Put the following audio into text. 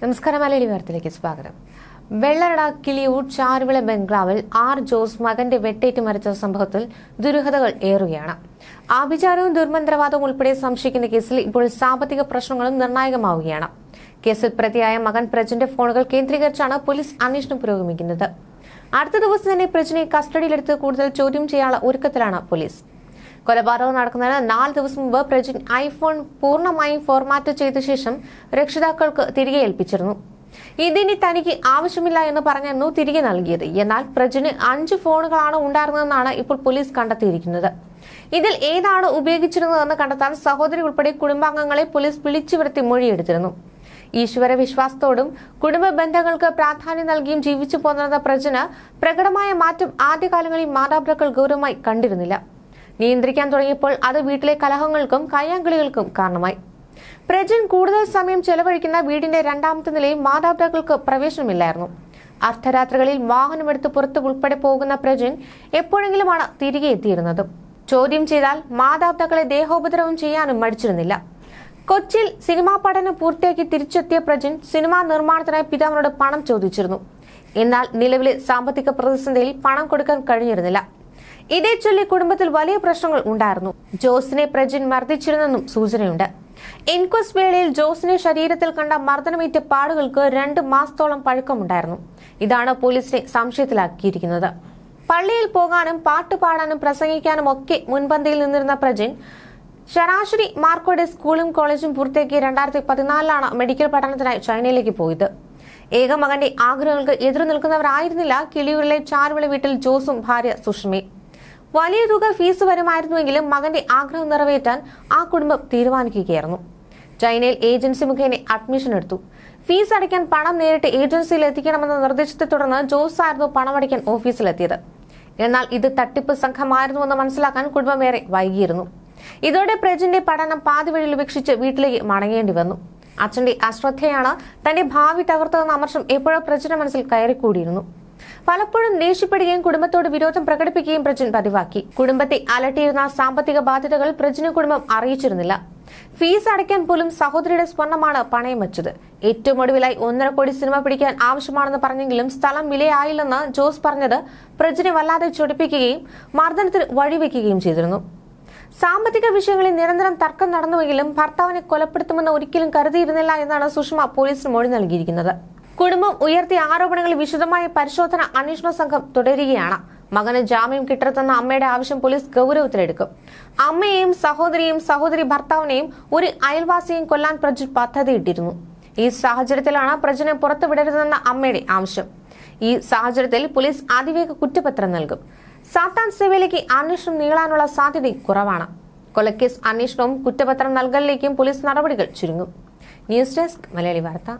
നമസ്കാരം. മലയാളി വാർത്തയിലേക്ക് സ്വാഗതം. വെള്ളറട കിളിയൂർ ചാരുവിള ബംഗ്ലാവിൽ ജോസ് മകന്റെ വെട്ടേറ്റ് മരിച്ച സംഭവത്തിൽ ദുരൂഹതകൾ ഏറുകയാണ്. ആഭിചാരവും ദുർമന്ത്രവാദവും ഉൾപ്പെടെ സംശയിക്കുന്ന കേസിൽ ഇപ്പോൾ സാമ്പത്തിക പ്രശ്നങ്ങളും നിർണായകമാവുകയാണ്. കേസിൽ പ്രതിയായ മകൻ പ്രജിന്റെ ഫോണുകൾ കേന്ദ്രീകരിച്ചാണ് പോലീസ് അന്വേഷണം പുരോഗമിക്കുന്നത്. അടുത്ത ദിവസം തന്നെ പ്രജിനെ കസ്റ്റഡിയിലെടുത്ത് കൂടുതൽ ചോദ്യം ചെയ്യാനുള്ള ഒരുക്കത്തിലാണ് പോലീസ്. കൊലപാതകം നടക്കുന്നതിന് 4 ദിവസം മുമ്പ് പ്രജിൻ ഐഫോൺ പൂർണ്ണമായും ഫോർമാറ്റ് ചെയ്ത ശേഷം രക്ഷിതാക്കൾക്ക് തിരികെ ഏൽപ്പിച്ചിരുന്നു. ഇതിനി തനിക്ക് ആവശ്യമില്ല എന്ന് പറഞ്ഞായിരുന്നു തിരികെ നൽകിയത്. എന്നാൽ പ്രജിന് 5 ഫോണുകളാണ് ഉണ്ടായിരുന്നതെന്നാണ് ഇപ്പോൾ പോലീസ് കണ്ടെത്തിയിരിക്കുന്നത്. ഇതിൽ ഏതാണ് ഉപയോഗിച്ചിരുന്നതെന്ന് കണ്ടെത്താൻ സഹോദരി ഉൾപ്പെടെ കുടുംബാംഗങ്ങളെ പോലീസ് വിളിച്ചു വരുത്തി മൊഴിയെടുത്തിരുന്നു. ഈശ്വര വിശ്വാസത്തോടും കുടുംബ ബന്ധങ്ങൾക്ക് പ്രാധാന്യം നൽകിയും ജീവിച്ചു പോന്നിരുന്ന പ്രജിന് പ്രകടമായ മാറ്റം ആദ്യകാലങ്ങളിൽ മാതാപിതാക്കൾ ഗൗരവമായി കണ്ടിരുന്നില്ല. നിയന്ത്രിക്കാൻ തുടങ്ങിയപ്പോൾ അത് വീട്ടിലെ കലഹങ്ങൾക്കും കയ്യാങ്കളികൾക്കും കാരണമായി. പ്രജിൻ കൂടുതൽ സമയം ചെലവഴിക്കുന്ന വീടിന്റെ 2ാമത്തെ നിലയിൽ മാതാപിതാക്കൾക്ക് പ്രവേശനമില്ലായിരുന്നു. അർദ്ധരാത്രികളിൽ വാഹനമെടുത്ത് പുറത്ത് ഉൾപ്പെടെ പോകുന്ന പ്രജിൻ എപ്പോഴെങ്കിലുമാണ് തിരികെ എത്തിയിരുന്നത്. ചോദ്യം ചെയ്താൽ മാതാപിതാക്കളെ ദേഹോപദ്രവം ചെയ്യാനും മടിച്ചിരുന്നില്ല. കൊച്ചിയിൽ സിനിമാ പഠനം പൂർത്തിയാക്കി തിരിച്ചെത്തിയ പ്രജിൻ സിനിമാ നിർമ്മാണത്തിനായി പിതാവിനോട് പണം ചോദിച്ചിരുന്നു. എന്നാൽ നിലവിലെ സാമ്പത്തിക പ്രതിസന്ധിയിൽ പണം കൊടുക്കാൻ കഴിഞ്ഞിരുന്നില്ല. ഇതേ ചൊല്ലി കുടുംബത്തിൽ വലിയ പ്രശ്നങ്ങൾ ഉണ്ടായിരുന്നു. ജോസിനെ പ്രജിൻ മർദ്ദിച്ചിരുന്നെന്നും സൂചനയുണ്ട്. ഇൻക്വസ്റ്റ് വേളയിൽ ജോസിന്റെ ശരീരത്തിൽ കണ്ട മർദ്ദനമേറ്റ പാടുകൾക്ക് 2 മാസത്തോളം പഴക്കമുണ്ടായിരുന്നു. ഇതാണ് പോലീസിനെ സംശയത്തിലാക്കിയിരിക്കുന്നത്. പള്ളിയിൽ പോകാനും പാട്ട് പാടാനും പ്രസംഗിക്കാനും ഒക്കെ മുൻപന്തിയിൽ നിന്നിരുന്ന പ്രജിൻ ശരാശരി മാർക്കോടെ സ്കൂളും കോളേജും പൂർത്തിയാക്കി 2014 മെഡിക്കൽ പഠനത്തിനായി ചൈനയിലേക്ക് പോയത്. ഏകമകന്റെ ആഗ്രഹങ്ങൾക്ക് എതിരു നിൽക്കുന്നവരായിരുന്നില്ല കിളിയൂരിലെ ചാരുവിള വീട്ടിൽ ജോസും ഭാര്യ സുഷമയും. വലിയ തുക ഫീസ് വരുമായിരുന്നുവെങ്കിലും മകന്റെ ആഗ്രഹം നിറവേറ്റാൻ ആ കുടുംബം തീരുമാനിക്കുകയായിരുന്നു. ചൈനയിൽ ഏജൻസി മുഖേന അഡ്മിഷൻ എടുത്തു. ഫീസ് അടയ്ക്കാൻ പണം നേരിട്ട് ഏജൻസിയിൽ എത്തിക്കണമെന്ന നിർദ്ദേശത്തെ തുടർന്ന് ജോസ് ആയിരുന്നു പണമടയ്ക്കാൻ ഓഫീസിലെത്തിയത്. എന്നാൽ ഇത് തട്ടിപ്പ് സംഘമായിരുന്നുവെന്ന് മനസ്സിലാക്കാൻ കുടുംബം ഏറെ വൈകിയിരുന്നു. ഇതോടെ പ്രജിന്റെ പഠനം പാതി വഴിയിൽ ഉപേക്ഷിച്ച് വീട്ടിലേക്ക് മടങ്ങേണ്ടി വന്നു. അച്ഛന്റെ അശ്രദ്ധയാണ് തന്റെ ഭാവി തകർത്തതെന്ന അമർഷം എപ്പോഴും പ്രജിന്റെ മനസ്സിൽ കയറിക്കൂടിയിരുന്നു. പലപ്പോഴും ദേഷ്യപ്പെടുകയും കുടുംബത്തോട് വിരോധം പ്രകടിപ്പിക്കുകയും പ്രജിൻ പതിവാക്കി. കുടുംബത്തെ അലട്ടിയിരുന്ന സാമ്പത്തിക ബാധ്യതകൾ പ്രജിന് കുടുംബം അറിയിച്ചിരുന്നില്ല. ഫീസ് അടയ്ക്കാൻ പോലും സഹോദരിയുടെ സ്വർണമാണ് പണയം വെച്ചത്. ഏറ്റവും ഒടുവിലായി 1.5 കോടി സിനിമ പിടിക്കാൻ ആവശ്യമാണെന്ന് പറഞ്ഞെങ്കിലും സ്ഥലം വിലയായില്ലെന്ന് ജോസ് പറഞ്ഞത് പ്രജിനെ വല്ലാതെ ചൊടിപ്പിക്കുകയും മർദ്ദനത്തിന് വഴിവെക്കുകയും ചെയ്തിരുന്നു. സാമ്പത്തിക വിഷയങ്ങളിൽ നിരന്തരം തർക്കം നടന്നുവെങ്കിലും ഭർത്താവിനെ കൊലപ്പെടുത്തുമെന്ന് ഒരിക്കലും കരുതിയിരുന്നില്ല എന്നാണ് സുഷമ പോലീസിന് മൊഴി നൽകിയിരിക്കുന്നത്. കുടുംബം ഉയർത്തിയ ആരോപണങ്ങളിൽ വിശദമായ പരിശോധന അന്വേഷണ സംഘം തുടരുകയാണ്. മകന് ജാമ്യം കിട്ടരുതെന്ന അമ്മയുടെ ആവശ്യം പോലീസ് ഗൗരവത്തിലെടുക്കും. അമ്മയെയും സഹോദരി ഭർത്താവിനെയും ഒരു അയൽവാസിയെയും കൊല്ലാൻ പ്രജിൻ പദ്ധതിയിട്ടിരുന്നു. ഈ സാഹചര്യത്തിലാണ് പ്രജിനെ പുറത്തുവിടരുതെന്ന അമ്മയുടെ ആവശ്യം. ഈ സാഹചര്യത്തിൽ പോലീസ് അതിവേഗ കുറ്റപത്രം നൽകും. സാത്താൻ സേവയിലേക്ക് അന്വേഷണം നീളാനുള്ള സാധ്യത കുറവാണ്. കൊലക്കേസ് അന്വേഷണവും കുറ്റപത്രം നൽകലിലേക്കും പോലീസ് നടപടികൾ ചുരുങ്ങും. ന്യൂസ് ഡെസ്ക് മലയാളി വാർത്ത.